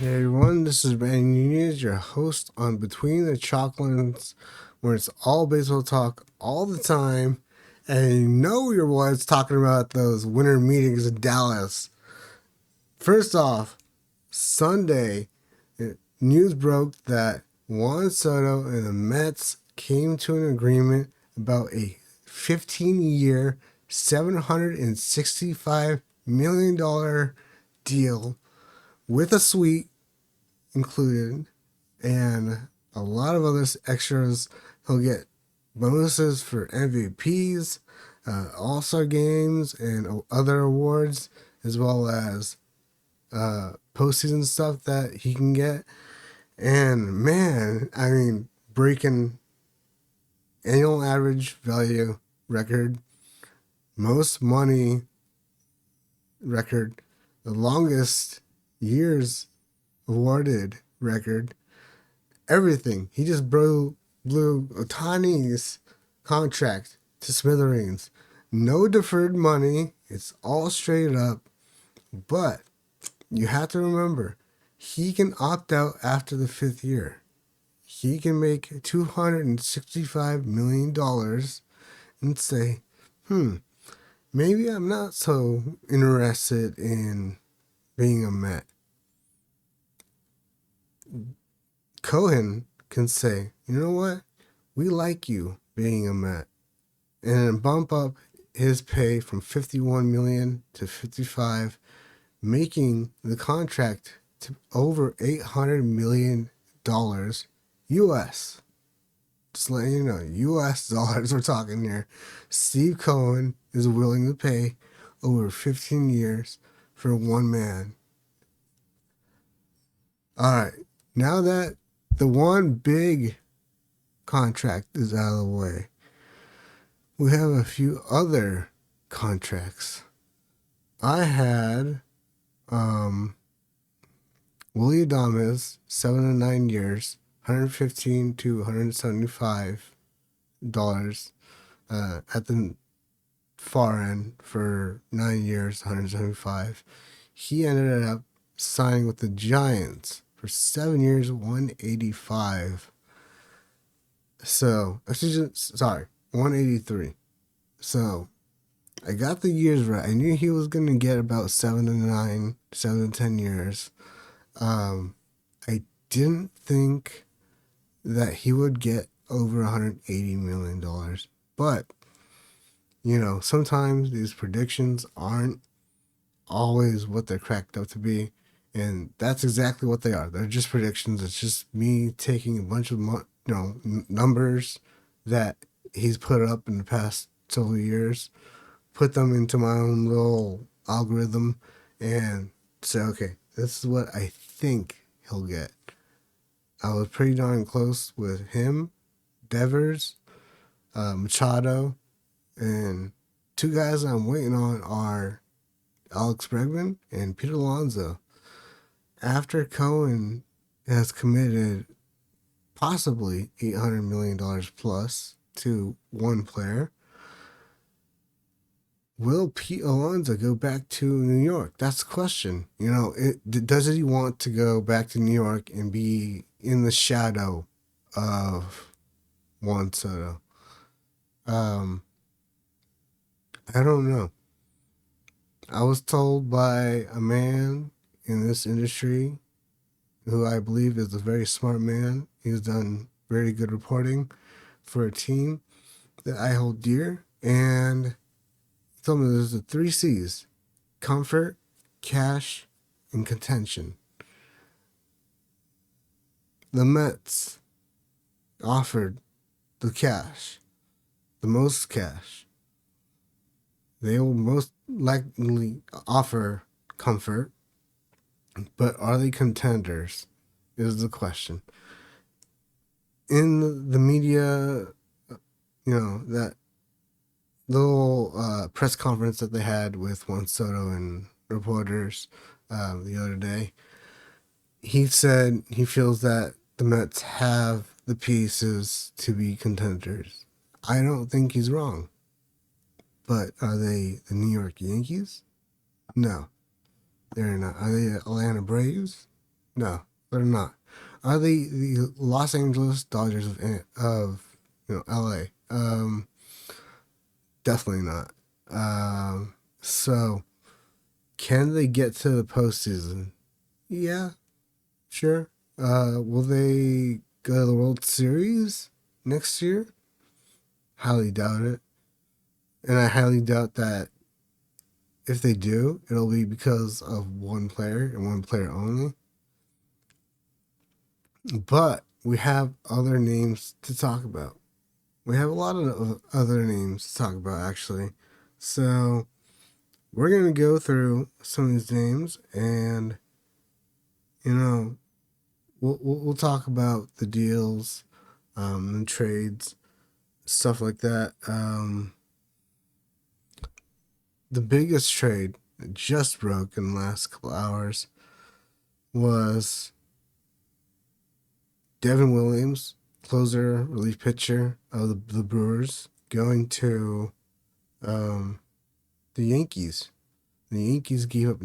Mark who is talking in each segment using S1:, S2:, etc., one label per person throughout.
S1: Hey everyone, this is Brandon Nunez, your host on Between the Chocolates, where it's all baseball talk all the time. And you know your boys talking about those winter meetings in Dallas. First off, Sunday, news broke that Juan Soto and the Mets came to an agreement about a 15-year, $765 million deal with a suite included and a lot of other extras. He'll get bonuses for MVPs, All-Star games, and other awards, as well as postseason stuff that he can get. And man, I mean, breaking annual average value record, most money record, the longest years awarded record, everything. He just blew Otani's contract to smithereens. No deferred money. It's all straight up. But you have to remember, he can opt out after the 5th year. He can make $265 million and say, maybe I'm not so interested in being a Met. Cohen can say, you know what? We like you being a Met. And then bump up his pay from $51 million to $55, making the contract to over $800 million US. Just letting you know, US dollars we're talking here. Steve Cohen is willing to pay over 15 years for one man. All right, now that the one big contract is out of the way, we have a few other contracts. I had Willie Adames, 7 to 9 years, $115 to $175 at the far end for 9 years, $175. He ended up signing with the Giants for 7 years, $185. So, sorry, $183. So, I got the years right. I knew he was going to get about 7 to 9, 7 to 10 years. I didn't think that he would get over $180 million. But, sometimes these predictions aren't always what they're cracked up to be. And that's exactly what they are. They're just predictions. It's just me taking a bunch of numbers that he's put up in the past several years, put them into my own little algorithm, and say, okay, this is what I think he'll get. I was pretty darn close with him, Devers, Machado, and two guys I'm waiting on are Alex Bregman and Pete Alonso. After Cohen has committed possibly $800 million plus to one player, will Pete Alonso go back to New York? That's the question. Does he want to go back to New York and be in the shadow of Juan Soto? I don't know. I was told by a man in this industry who I believe is a very smart man. He's done very good reporting for a team that I hold dear. And he told me there's the 3 C's: comfort, cash, and contention. The Mets offered the cash, the most cash. They will most likely offer comfort, but are they contenders is the question. In the media, that little press conference that they had with Juan Soto and reporters the other day, he said he feels that the Mets have the pieces to be contenders. I don't think he's wrong. But are they the New York Yankees? No, they're not. Are they the Atlanta Braves? No, they're not. Are the Los Angeles Dodgers LA? Definitely not. So can they get to the postseason? Yeah, sure. Will they go to the World Series next year? Highly doubt it. And I highly doubt that if they do, it'll be because of one player and one player only. But we have other names to talk about. We have a lot of other names to talk about, actually. So we're going to go through some of these names and, you know, we'll talk about the deals and trades, stuff like that. The biggest trade that just broke in the last couple hours was Devin Williams, closer, relief pitcher of the Brewers, going to um, the Yankees. The Yankees gave up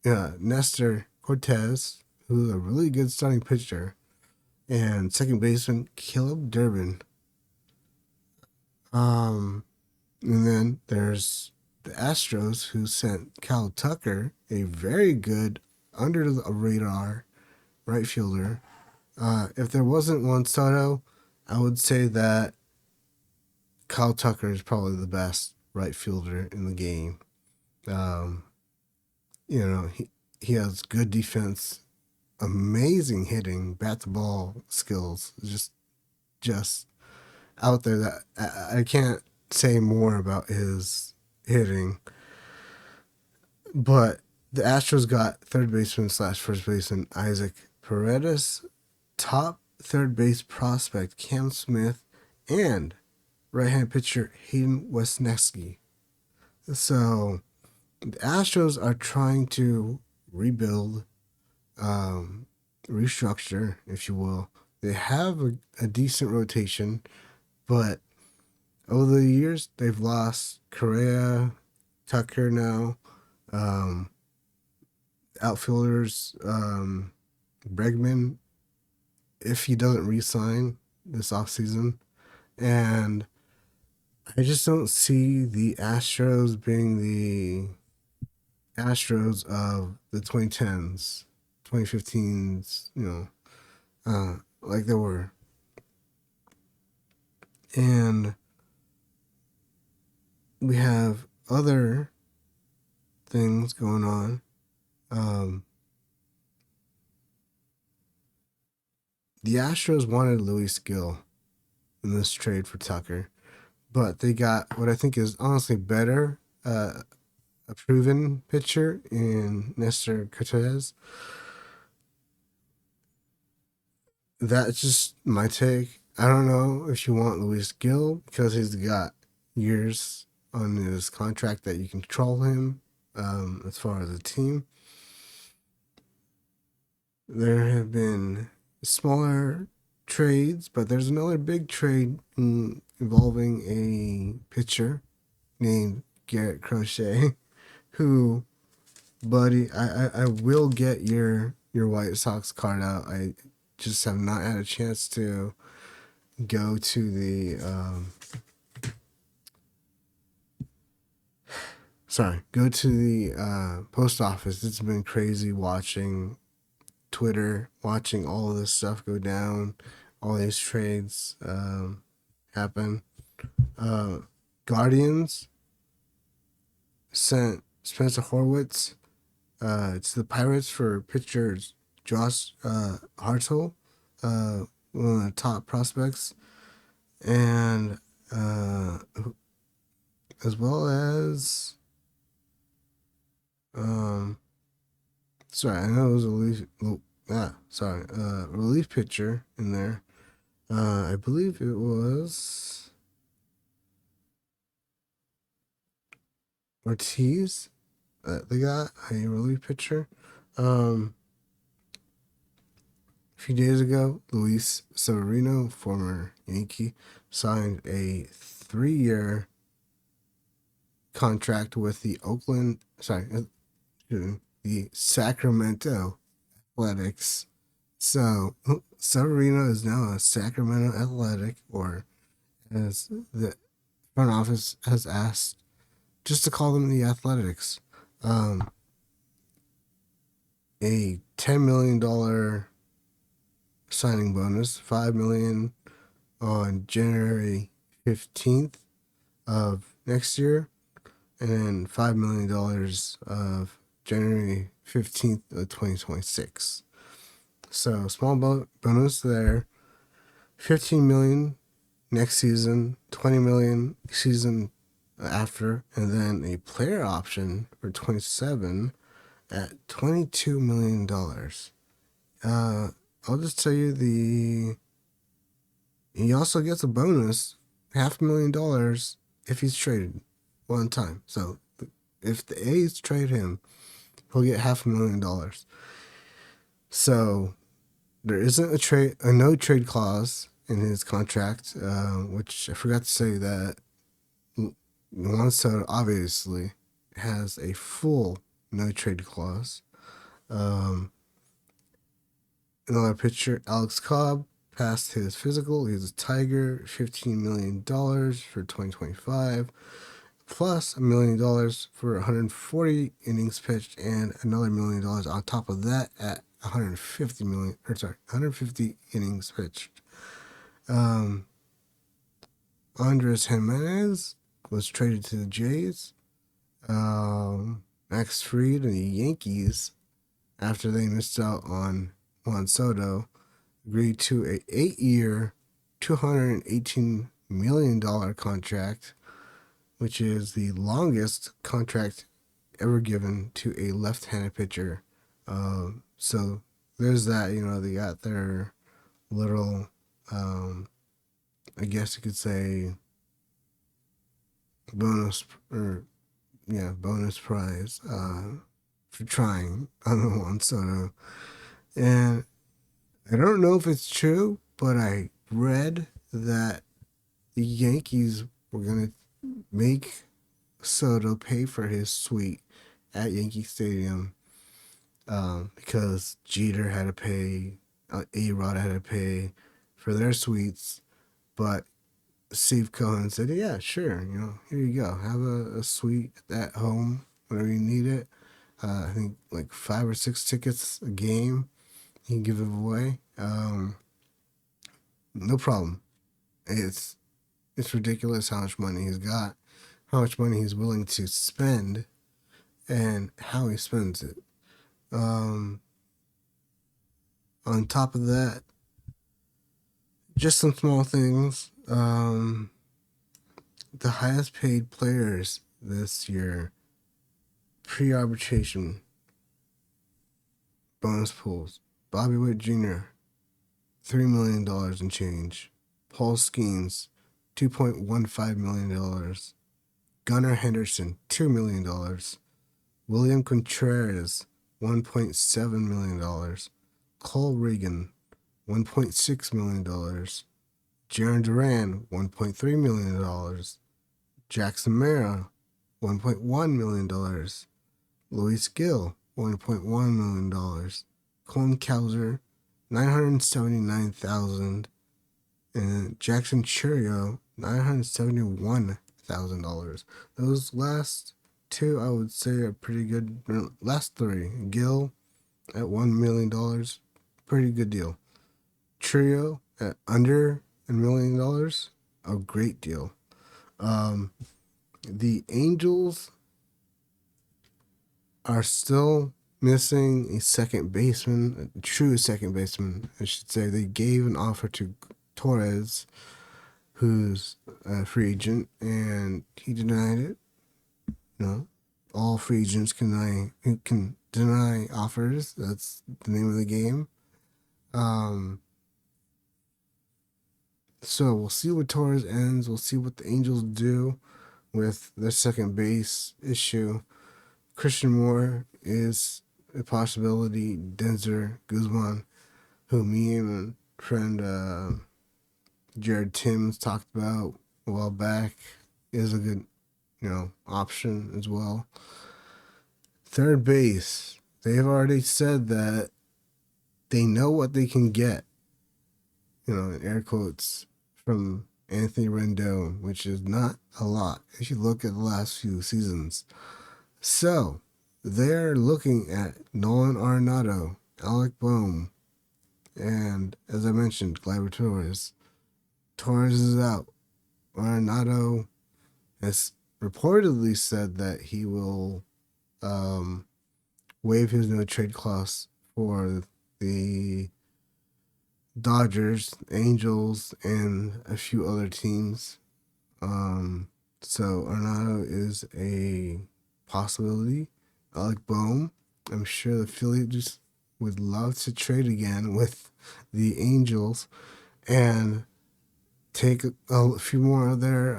S1: Nestor Cortez, who's a really good starting pitcher, and second baseman Caleb Durbin. And then there's the Astros, who sent Cal Tucker, a very good under the radar right fielder. If there wasn't Juan Soto, I would say that Kyle Tucker is probably the best right fielder in the game. Um, he has good defense, amazing hitting, bat the ball skills, just out there that I can't say more about his hitting. But the Astros got third baseman slash first baseman Isaac Paredes, top third base prospect Cam Smith, and right-hand pitcher Hayden Wesneski. So the Astros are trying to rebuild, restructure, if you will. They have a decent rotation, but over the years they've lost Correa, Tucker now, um, outfielders, Bregman, if he doesn't re-sign this offseason. And I just don't see the Astros being the Astros of the 2010s, 2015s, like they were. And we have other things going on. The Astros wanted Luis Gill in this trade for Tucker, but they got what I think is honestly better, a proven pitcher in Nestor Cortez. That's just my take. I don't know if you want Luis Gill because he's got years on his contract that you can control him as far as a team. There have been smaller trades, but there's another big trade involving a pitcher named Garrett Crochet, who, buddy, I will get your White Sox card out. I just have not had a chance to go to the post office. It's been crazy watching Twitter, watching all of this stuff go down, all these trades happen. Guardians sent Spencer Horwitz to the Pirates for pitcher Josh Hartle, one of the top prospects, and as well as I know it was a relief pitcher in there. I believe it was Ortiz. They got a relief pitcher. A few days ago, Luis Severino, former Yankee, signed a 3-year contract with the Sacramento Athletics. So Severino is now a Sacramento Athletic, or as the front office has asked, just to call them the Athletics. Um, a $10 million signing bonus, $5 million on January 15th of next year, and then $5 million of January 15th of 2026. So small bonus there. 15 million next season, 20 million season after, and then a player option for 27 at $22 million. I'll just tell you he also gets a bonus, $500,000 if he's traded one time. So if the A's trade him, he'll get $500,000. So there isn't a no trade clause in his contract, which I forgot to say that Juan Soto obviously has a full no trade clause. Another pitcher, Alex Cobb, passed his physical. He's a Tiger, $15 million for 2025, plus $1 million for 140 innings pitched, and another $1 million on top of that at 150 innings pitched. Andres Jimenez was traded to the Jays. Max Fried and the Yankees, after they missed out on Juan Soto, agreed to an 8-year, $218 million contract, which is the longest contract ever given to a left-handed pitcher. So there's that. They got their little, I guess you could say, bonus prize for trying on the Juan Soto. And I don't know if it's true, but I read that the Yankees were going to make Soto pay for his suite at Yankee Stadium, because Jeter had to pay, A-Rod had to pay for their suites, but Steve Cohen said, yeah, sure, here you go. Have a suite at home whenever you need it. I think like 5 or 6 tickets a game. He can give it away. No problem. It's ridiculous how much money he's got, how much money he's willing to spend, and how he spends it. On top of that, just some small things. The highest paid players this year, pre-arbitration bonus pools. Bobby Witt Jr., $3 million in change. Paul Skeens, $2.15 million. Gunnar Henderson, $2 million. William Contreras, $1.7 million. Cole Reagan, $1.6 million. Jarren Duran, $1.3 million. Jackson Mara, $1.1 million. Luis Gill, $1.1 million. Colin Cowser, $979,000. And Jackson Churio, $971,000. Those last two, I would say, are pretty good. Last three, Gill at $1 million, pretty good deal. Churio at under $1 million, a great deal. The Angels are still missing a second baseman, a true second baseman, I should say. They gave an offer to Torres, who's a free agent, and he denied it. All free agents can deny offers. That's the name of the game. So we'll see what Torres ends. We'll see what the Angels do with their second base issue. Christian Moore is a possibility. Denzer Guzman, who me and my friend Jared Timms talked about a while back, is a good, option as well. Third base, they've already said that they know what they can get, in air quotes, from Anthony Rendon, which is not a lot if you look at the last few seasons. So they're looking at Nolan Arenado, Alec Bohm, and as I mentioned, Gleyber Torres. Torres is out. Arenado has reportedly said that he will waive his no trade clause for the Dodgers, Angels, and a few other teams. So Arenado is a possibility. Alec Bohm, I'm sure the Phillies would love to trade again with the Angels and take a few more of their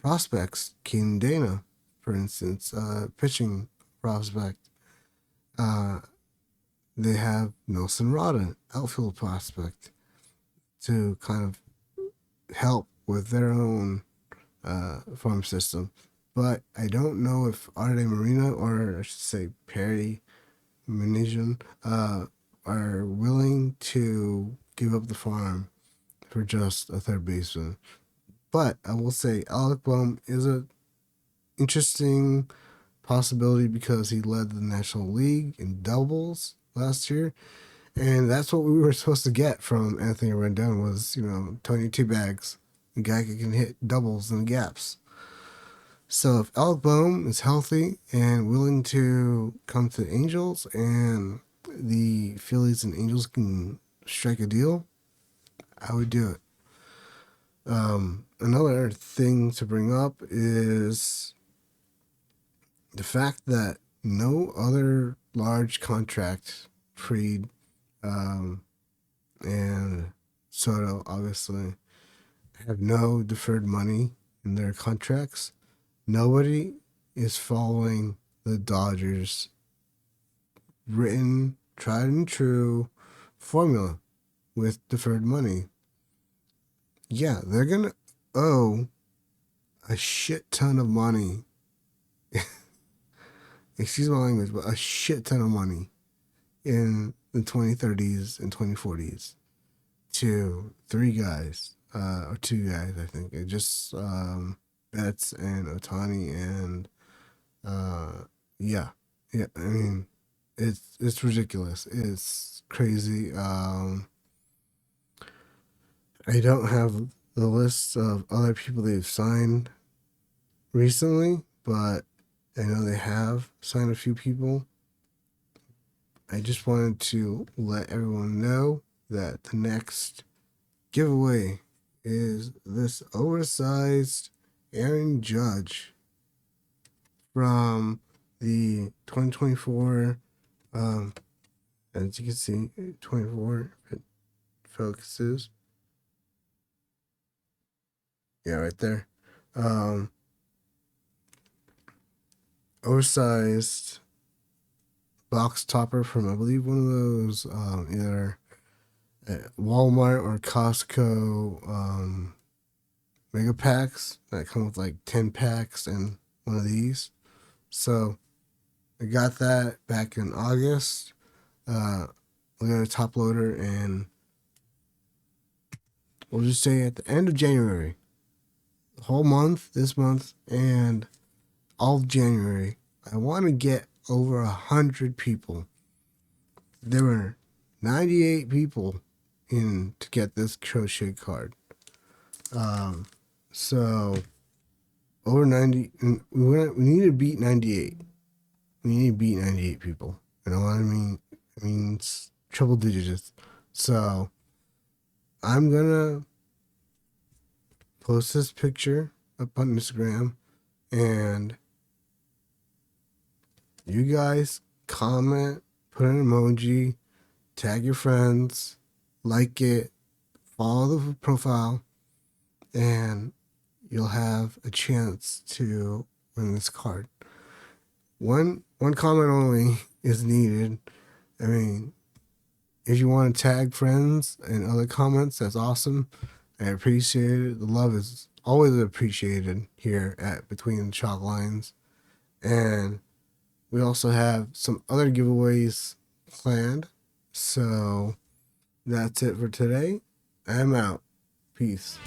S1: prospects. Keenan Dana, for instance, pitching prospect. They have Nelson Rodden, outfield prospect, to kind of help with their own farm system. But I don't know if Arte Marina, or I should say Perry Minasian, are willing to give up the farm for just a third baseman. But I will say Alec Bohm is a interesting possibility because he led the National League in doubles last year. And that's what we were supposed to get from Anthony Rendon was, Tony Two Bags, a guy who can hit doubles and gaps. So if Alec Bohm is healthy and willing to come to the Angels and the Phillies and Angels can strike a deal, I would do it. Another thing to bring up is the fact that no other large contract, Fried and Soto, obviously, have no deferred money in their contracts. Nobody is following the Dodgers' written, tried and true formula with deferred money. Yeah, they're going to owe a shit ton of money. Excuse my language, but a shit ton of money in the 2030s and 2040s to three guys, or two guys, I think. It just Betts and Otani, and yeah, I mean, it's ridiculous. It's crazy. I don't have the list of other people they've signed recently, but I know they have signed a few people. I just wanted to let everyone know that the next giveaway is this oversized Aaron Judge from the 2024, as you can see, 24, it focuses. Yeah, right there. Oversized box topper from, I believe, one of those either Walmart or Costco mega packs that come with like 10 packs and one of these. So I got that back in August. We got a top loader, and we'll just say at the end of January, the whole month, this month, and all of January, I want to get over 100 people. There were 98 people in to get this crochet card. So over 90, we need to beat 98. We need to beat 98 people. You know what I mean? It means triple digits. So I'm gonna post this picture up on Instagram, and you guys comment, put an emoji, tag your friends, like it, follow the profile, and you'll have a chance to win this card. One comment only is needed. I mean, if you want to tag friends and other comments, that's awesome. I appreciate it. The love is always appreciated here at Between the Chalk Lines. And we also have some other giveaways planned So that's it for today. I'm out. Peace.